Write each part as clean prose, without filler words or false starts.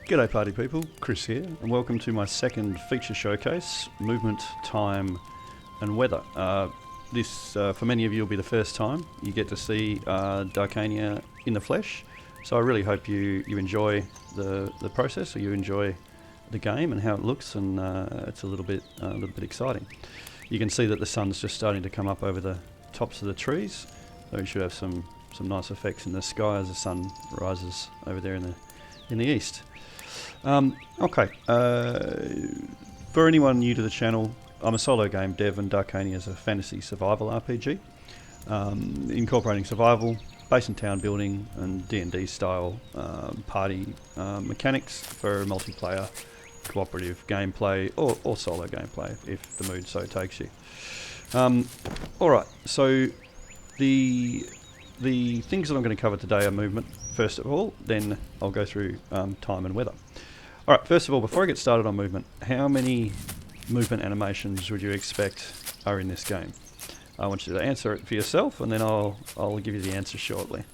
G'day party people, Chris here, and welcome to my second feature showcase, Movement, Time and Weather. This, for many of you, will be the first time you get to see Darkania in the flesh, so I really hope you enjoy the process, or you enjoy the game and how it looks, and it's a little bit exciting. You can see that the sun's just starting to come up over the tops of the trees, so we should have some nice effects in the sky as the sun rises over there in the east. For anyone new to the channel, I'm a solo game dev, and Darkania is a fantasy survival RPG, incorporating survival, base and town building, and D&D style party mechanics for multiplayer, cooperative gameplay, or solo gameplay if the mood so takes you. Alright, so the things that I'm going to cover today are movement, first of all, then I'll go through time and weather. Alright, first of all, before I get started on movement, how many movement animations would you expect are in this game? I want you to answer it for yourself, and then I'll give you the answer shortly.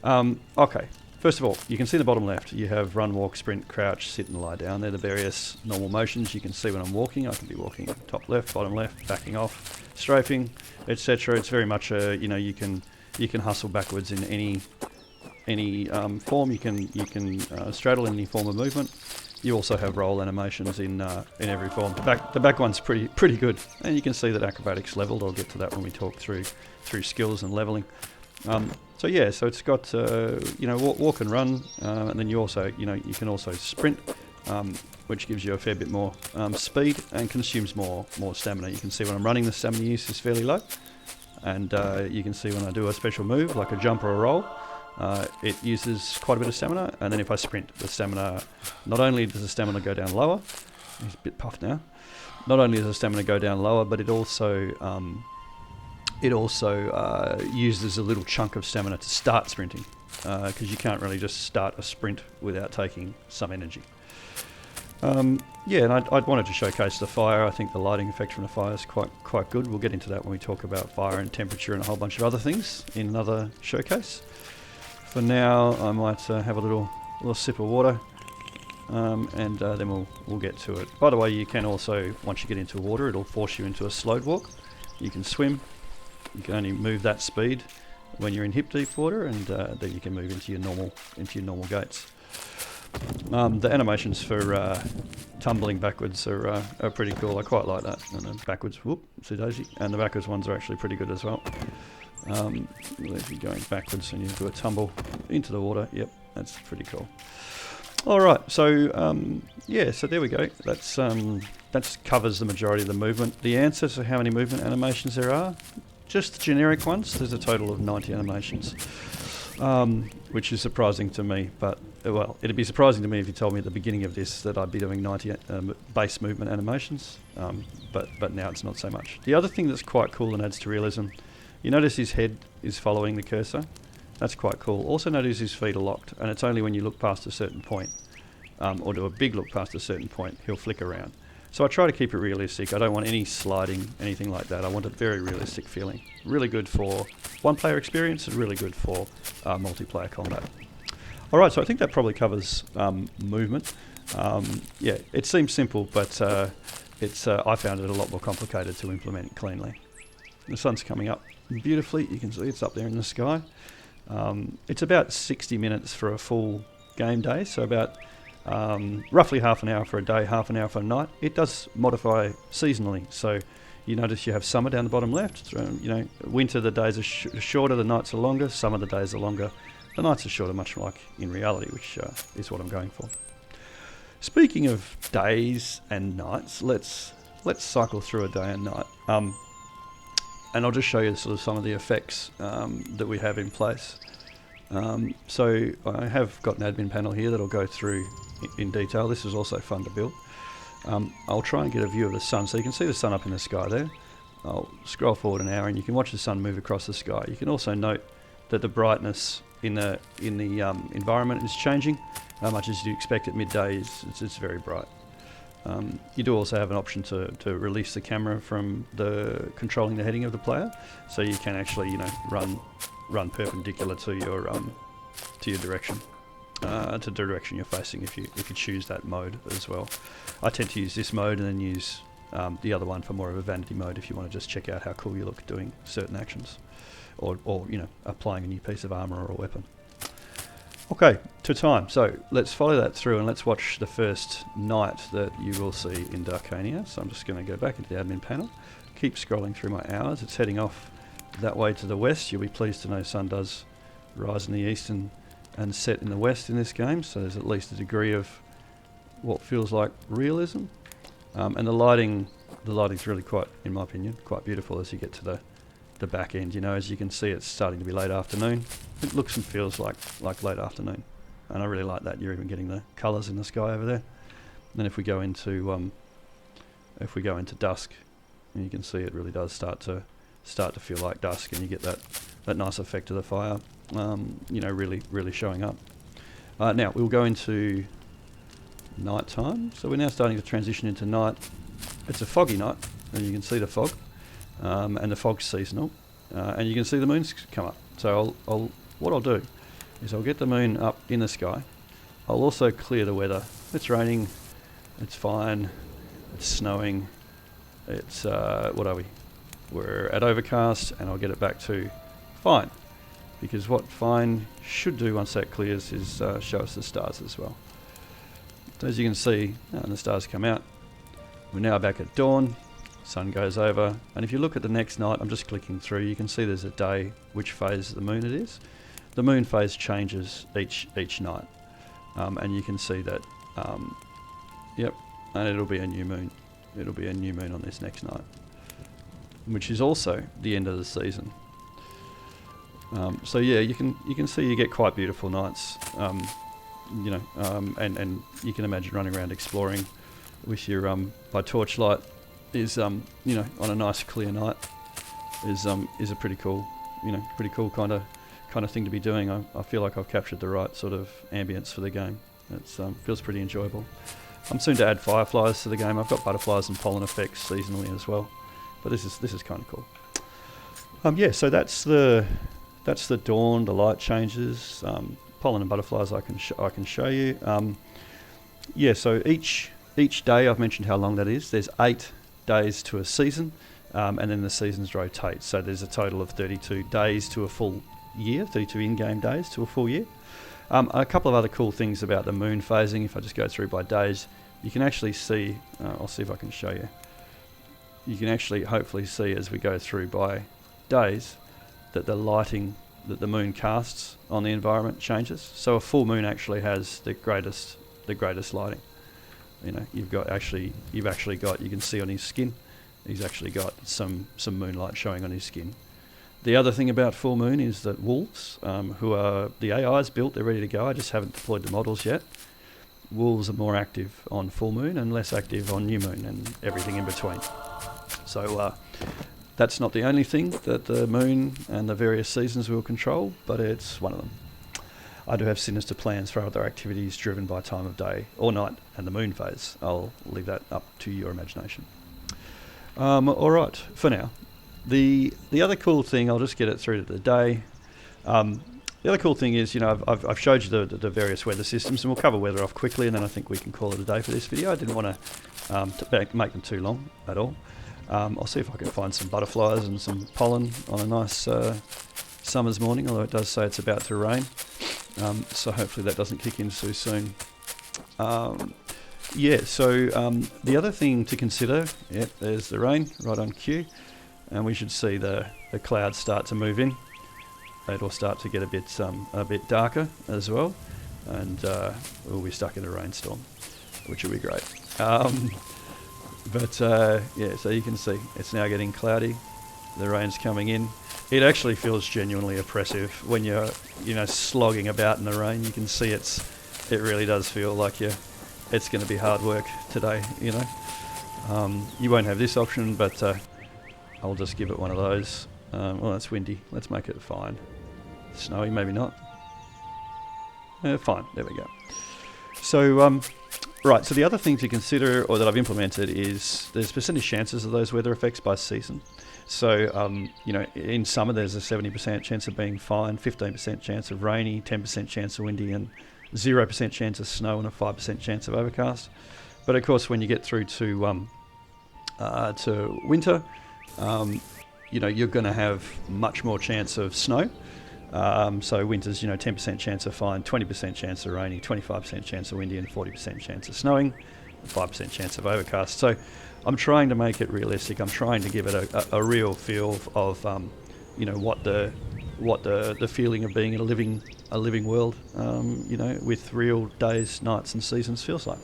Okay, first of all, you can see the bottom left. You have run, walk, sprint, crouch, sit and lie down. They're the various normal motions. You can see when I'm walking, I can be walking top left, bottom left, backing off, strafing, etc. It's very much a, you can hustle backwards in any form. You can straddle in any form of movement. You also have roll animations in every form. The back one's pretty good, and you can see that acrobatics leveled. I'll get to that when we talk through skills and leveling. So it's got walk and run, and then you also you can also sprint, which gives you a fair bit more speed and consumes more stamina. You can see when I'm running, the stamina use is fairly low, and you can see when I do a special move like a jump or a roll, it uses quite a bit of stamina. And then if I sprint, the stamina, not only does the stamina go down lower, he's a bit puffed now, not only does the stamina go down lower, but it also uses a little chunk of stamina to start sprinting, because you can't really just start a sprint without taking some energy. And I wanted to showcase the fire. I think the lighting effect from the fire is quite good. We'll get into that when we talk about fire and temperature and a whole bunch of other things in another showcase. For now, I might have a little sip of water, and then we'll get to it. By the way, you can also, once you get into water, it'll force you into a slowed walk. You can swim. You can only move that speed when you're in hip deep water, and then you can move into your normal gaits. The animations for tumbling backwards are pretty cool. I quite like that. And then backwards, whoop-see daisy. And the backwards ones are actually pretty good as well. If you're going backwards and you do a tumble into the water, yep, that's pretty cool. Alright, so so there we go. That covers the majority of the movement. The answer to how many movement animations there are, just the generic ones, there's a total of 90 animations, which is surprising to me, but well, it'd be surprising to me if you told me at the beginning of this that I'd be doing 90 base movement animations, but now it's not so much. The other thing that's quite cool and adds to realism, you notice his head is following the cursor. That's quite cool. Also notice his feet are locked, and it's only when you look past a certain point, or do a big look past a certain point, he'll flick around. So I try to keep it realistic. I don't want any sliding, anything like that. I want a very realistic feeling. Really good for one-player experience, and really good for multiplayer combat. Alright, so I think that probably covers movement. It seems simple, but I found it a lot more complicated to implement cleanly. The sun's coming up beautifully. You can see it's up there in the sky. It's about 60 minutes for a full game day, so about roughly half an hour for a day, half an hour for a night. It does modify seasonally, so you notice you have summer down the bottom left. Winter, the days are shorter, the nights are longer. Summer, the days are longer, the nights are shorter, much like in reality, which is what I'm going for. Speaking of days and nights, let's cycle through a day and night. And I'll just show you sort of some of the effects that we have in place. So I have got an admin panel here that I'll go through in detail. This is also fun to build. I'll try and get a view of the sun. So you can see the sun up in the sky there. I'll scroll forward an hour and you can watch the sun move across the sky. You can also note that the brightness in the environment is changing. How much as you expect at midday, it's very bright. You do also have an option to release the camera from controlling the heading of the player, so you can actually run perpendicular to your direction. to the direction you're facing if you choose that mode as well. I tend to use this mode and then use the other one for more of a vanity mode if you want to just check out how cool you look doing certain actions, or you know, applying a new piece of armor or a weapon. Okay, to time. So let's follow that through and let's watch the first night that you will see in Darkania. So I'm just going to go back into the admin panel, keep scrolling through my hours. It's heading off that way to the west. You'll be pleased to know sun does rise in the east and set in the west in this game, so there's at least a degree of what feels like realism. And the lighting's really quite, in my opinion, quite beautiful as you get to the back end. You know, as you can see, it's starting to be late afternoon. It looks and feels like late afternoon, and I really like that. You're even getting the colours in the sky over there. And then if we go into dusk, and you can see it really does start to feel like dusk, and you get that nice effect of the fire, you know, really showing up. Now we'll go into night time. So we're now starting to transition into night. It's a foggy night, and you can see the fog, and the fog's seasonal, and you can see the moon's come up. So what I'll do is I'll get the moon up in the sky. I'll also clear the weather. It's raining, it's fine, it's snowing, it's what are we? We're at overcast, and I'll get it back to fine, because what fine should do once that clears is show us the stars as well. So as you can see, and the stars come out, we're now back at dawn, sun goes over, and if you look at the next night, I'm just clicking through, you can see there's a day, which phase of the moon it is. The moon phase changes each night, and you can see that, yep, and it'll be a new moon. It'll be a new moon on this next night, which is also the end of the season. So yeah, you can see you get quite beautiful nights, you know, and you can imagine running around exploring with your by torchlight is you know, on a nice clear night is a pretty cool, you know, kind of thing to be doing. I feel like I've captured the right sort of ambience for the game. It feels pretty enjoyable. I'm soon to add fireflies to the game. I've got butterflies and pollen effects seasonally as well, but this is kind of cool. Yeah, so that's the dawn. The light changes. Pollen and butterflies I can show you. Yeah, so each day, I've mentioned how long that is. There's 8 days to a season, and then the seasons rotate. So there's a total of 32 days to a full year, 32 in-game days to a full year. A couple of other cool things about the moon phasing. If I just go through by days, you can actually see, I'll see if I can show you. You can actually hopefully see as we go through by days that the lighting that the moon casts on the environment changes. So a full moon actually has the greatest lighting. You know, you've actually got, you can see on his skin, he's actually got some moonlight showing on his skin. The other thing about full moon is that wolves, who are, the AI's built, they're ready to go, I just haven't deployed the models yet. Wolves are more active on full moon and less active on new moon and everything in between. So that's not the only thing that the moon and the various seasons will control, but it's one of them. I do have sinister plans for other activities driven by time of day or night and the moon phase. I'll leave that up to your imagination. Alright, for now. The other cool thing, I'll just get it through to the day. The other cool thing is, you know, I've showed you the various weather systems, and we'll cover weather off quickly, and then I think we can call it a day for this video. I didn't want to make them too long at all. I'll see if I can find some butterflies and some pollen on a nice summer's morning, although it does say it's about to rain. So hopefully that doesn't kick in too soon. Yeah, so the other thing to consider, yep, there's the rain right on cue, and we should see the clouds start to move in. It'll start to get a bit darker as well, and we'll be stuck in a rainstorm, which will be great. But yeah, so you can see it's now getting cloudy. The rain's coming in. It actually feels genuinely oppressive when you're, you know, slogging about in the rain. You can see it really does feel like it's going to be hard work today, you know. You won't have this option, but I'll just give it one of those. Well, that's windy. Let's make it fine. Snowy, maybe not. Fine, there we go. So, right, so the other thing to consider, or that I've implemented, is there's percentage chances of those weather effects by season. So, you know, in summer there's a 70% chance of being fine, 15% chance of rainy, 10% chance of windy, and 0% chance of snow and a 5% chance of overcast. But of course, when you get through to winter, you know, you're going to have much more chance of snow. So winter's, you know, 10% chance of fine, 20% chance of raining, 25% chance of windy, and 40% chance of snowing, 5% chance of overcast. So I'm trying to make it realistic. I'm trying to give it a real feel of, you know, what the feeling of being in a living world, you know, with real days, nights, and seasons feels like.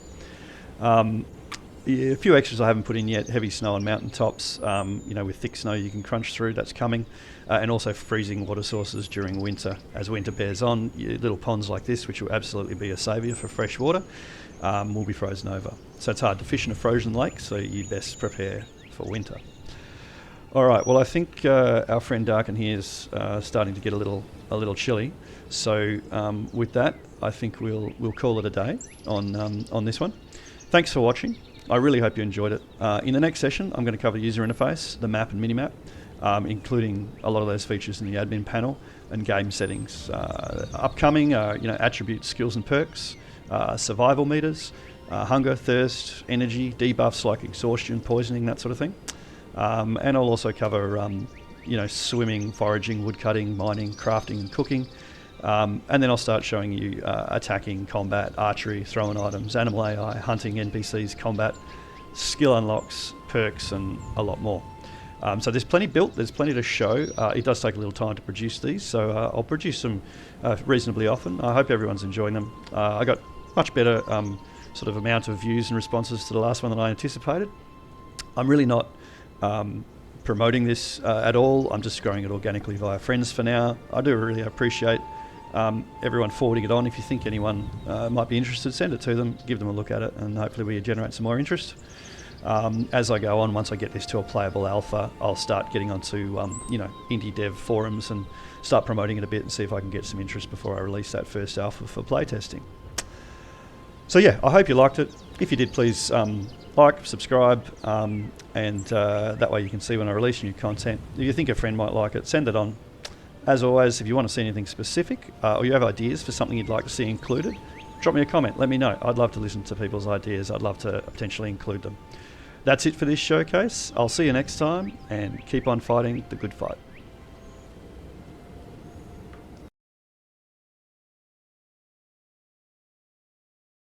A few extras I haven't put in yet: heavy snow on mountain tops. You know, with thick snow you can crunch through. That's coming, and also freezing water sources during winter. As winter bears on, little ponds like this, which will absolutely be a saviour for fresh water, will be frozen over. So it's hard to fish in a frozen lake. So you best prepare for winter. All right. Well, I think our friend Darken here is starting to get a little chilly. So with that, I think we'll call it a day on this one. Thanks for watching. I really hope you enjoyed it. In the next session, I'm going to cover the user interface, the map and minimap, including a lot of those features in the admin panel and game settings. Upcoming, you know, attributes, skills and perks, survival meters, hunger, thirst, energy, debuffs like exhaustion, poisoning, that sort of thing. And I'll also cover, you know, swimming, foraging, woodcutting, mining, crafting and cooking. And then I'll start showing you attacking, combat, archery, throwing items, animal AI, hunting, NPCs, combat, skill unlocks, perks, and a lot more. So there's plenty built, there's plenty to show. It does take a little time to produce these, so I'll produce them reasonably often. I hope everyone's enjoying them. I got much better sort of amount of views and responses to the last one than I anticipated. I'm really not promoting this at all. I'm just growing it organically via friends for now. I do really appreciate everyone forwarding it on. If you think anyone might be interested, send it to them, give them a look at it, and hopefully we generate some more interest. As I go on, once I get this to a playable alpha, I'll start getting onto you know, indie dev forums and start promoting it a bit and see if I can get some interest before I release that first alpha for playtesting. So yeah, I hope you liked it. If you did, please like, subscribe, and that way you can see when I release new content. If you think a friend might like it, send it on. As always, if you want to see anything specific or you have ideas for something you'd like to see included, drop me a comment, let me know. I'd love to listen to people's ideas. I'd love to potentially include them. That's it for this showcase. I'll see you next time, and keep on fighting the good fight.